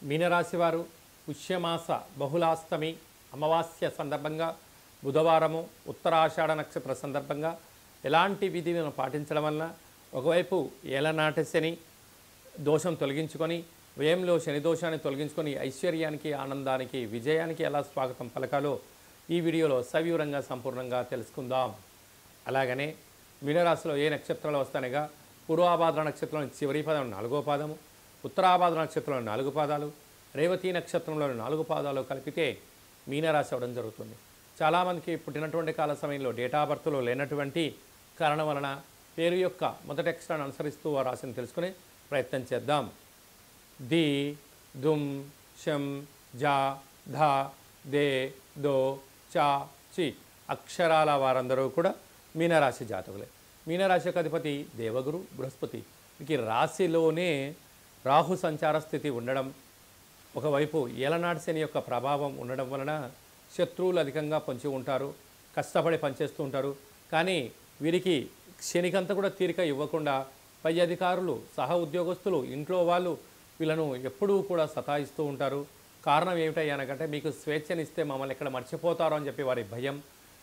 మీనరాశి వారు పుష్యమాస బహుళాష్టమి అమావాస్య సందర్భంగా బుధవారము ఉత్తరాషాఢ నక్షత్ర సందర్భంగా ఎలాంటి విధిని పాటించడం వలన ఒకవైపు ఏలనాటి శని దోషం తొలగించుకొని వ్యయంలో శని దోషాన్ని తొలగించుకొని ఐశ్వర్యానికి ఆనందానికి విజయానికి ఎలా స్వాగతం పలకాలో ఈ వీడియోలో సవివరంగా సంపూర్ణంగా తెలుసుకుందాం. అలాగనే మీనరాశిలో ఏ నక్షత్రాలు వస్తానగా పూర్వాభాద్ర నక్షత్రంలోని చివరి పదం 4వ పాదము, ఉత్తరాభాద్ర నక్షత్రంలోని 4 పాదాలు, రేవతి నక్షత్రంలోని 4 పాదాలు కలిపితే మీనరాశి అవ్వడం జరుగుతుంది. చాలామందికి పుట్టినటువంటి కాల సమయంలో డేటా బర్త్లో లేనటువంటి కారణం వలన పేరు యొక్క మొదటి అక్షరాన్ని అనుసరిస్తూ ఆ రాశిని తెలుసుకునే ప్రయత్నం చేద్దాం. ది, దుమ్, షం, జా, ధ, దే, దో, చా, చి అక్షరాల వారందరూ కూడా మీనరాశి జాతకులే. మీనరాశి యొక్క అధిపతి దేవగురు బృహస్పతి. వీరికి రాశిలోనే రాహు సంచార స్థితి ఉండడం, ఒకవైపు ఏలనాటి శని యొక్క ప్రభావం ఉండడం వలన శత్రువులు అధికంగా పొంచి ఉంటారు, కష్టపడి పనిచేస్తూ ఉంటారు. కానీ వీరికి శనికంతా కూడా తీరిక ఇవ్వకుండా పై అధికారులు, సహ ఉద్యోగస్తులు, ఇంట్లో వాళ్ళు వీళ్ళను ఎప్పుడూ కూడా సతాయిస్తూ ఉంటారు. కారణం ఏమిటయ్యానకంటే మీకు స్వేచ్ఛనిస్తే మమ్మల్ని ఎక్కడ మర్చిపోతారో అని చెప్పి వారి భయం.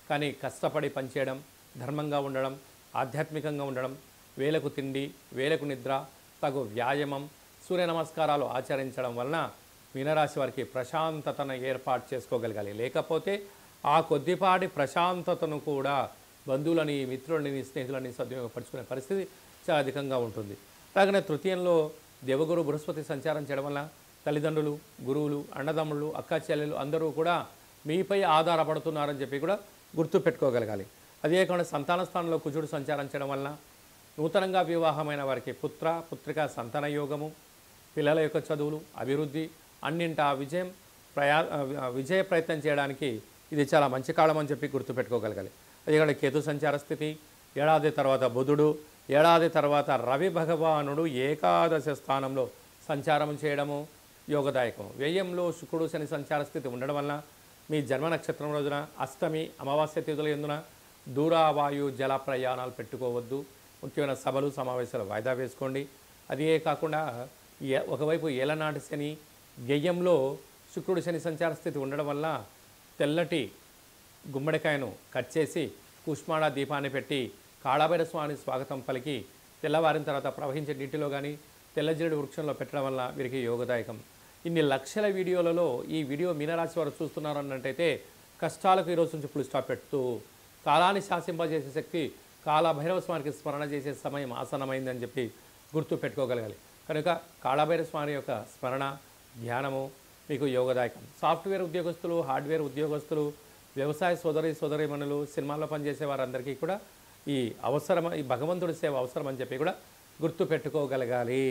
కానీ కష్టపడి పనిచేయడం, ధర్మంగా ఉండడం, ఆధ్యాత్మికంగా ఉండడం, వేలకు తిండి, వేలకు నిద్ర, తగు వ్యాయామం, సూర్య నమస్కారాలు ఆచరించడం వలన మీనరాశి వారికి ప్రశాంతతను ఏర్పాటు చేసుకోగలగాలి. లేకపోతే ఆ కొద్దిపాటి ప్రశాంతతను కూడా బంధువులని, మిత్రులని, స్నేహితులని సద్వినియోగపరుచుకునే పరిస్థితి చాలా అధికంగా ఉంటుంది. అలాగనే తృతీయంలో దేవగురు బృహస్పతి సంచారం చేయడం వల్ల తల్లిదండ్రులు, గురువులు, అన్నదమ్ముళ్ళు, అక్క చెల్లెలు అందరూ కూడా మీపై ఆధారపడుతున్నారని చెప్పి కూడా గుర్తు పెట్టుకోగలగాలి. అదే కాకుండా సంతాన స్థానంలో కుజుడు సంచారం చేయడం వలన నూతనంగా వివాహమైన వారికి పుత్ర, పుత్రిక, సంతాన యోగము, పిల్లల యొక్క చదువులు, అభివృద్ధి, అన్నింటా విజయ ప్రయత్నం చేయడానికి ఇది చాలా మంచి కాలం అని చెప్పి గుర్తుపెట్టుకోగలగాలి. అదే కాకుండా కేతు సంచార స్థితి, ఏడాది తర్వాత బుధుడు, ఏడాది తర్వాత రవి భగవానుడు ఏకాదశ స్థానంలో సంచారం చేయడము యోగదాయకము. వ్యయంలో శుక్రుడు శని సంచార స్థితి ఉండడం వలన మీ జన్మ నక్షత్రం రోజున అష్టమి అమావాస్య తిథుల యందున దూరావాయు జల ప్రయాణాలు పెట్టుకోవద్దు. ముఖ్యమైన సభలు, సమావేశాలు వాయిదా వేసుకోండి. అదే కాకుండా ఒకవైపు ఏలనాటి శని, వ్యయంలో శుక్రుడు శని సంచార స్థితి ఉండడం వల్ల తెల్లటి గుమ్మడికాయను కట్ చేసి కుష్మాడ దీపాన్ని పెట్టి కాళభైరవ స్వామి స్వాగతం పలికి తెల్లవారిన తర్వాత ప్రవహించే నీటిలో కానీ తెల్లజిరుడు వృక్షంలో పెట్టడం వల్ల వీరికి యోగదాయకం. ఇన్ని లక్షల వీడియోలలో ఈ వీడియో మీనరాశి వారు చూస్తున్నారు అన్నట్టయితే కష్టాలకు ఈరోజు నుంచి ఫుల్ స్టాప్ పెడుతూ కాలాన్ని శాసింపజేసే శక్తి కాళభైరవ స్వామికి స్మరణ చేసే సమయం ఆసన్నమైందని చెప్పి గుర్తు పెట్టుకోగలగాలి. కనుక కాళభైరవ స్వామి యొక్క స్మరణ, ధ్యానము మీకు యోగదాయకం. సాఫ్ట్వేర్ ఉద్యోగస్తులు, హార్డ్వేర్ ఉద్యోగస్తులు, వ్యవసాయ సోదరీమణులు, సినిమాల్లో పనిచేసే వారందరికీ కూడా ఈ భగవంతుడి సేవ అవసరం అని చెప్పి కూడా గుర్తు పెట్టుకోగలగాలి.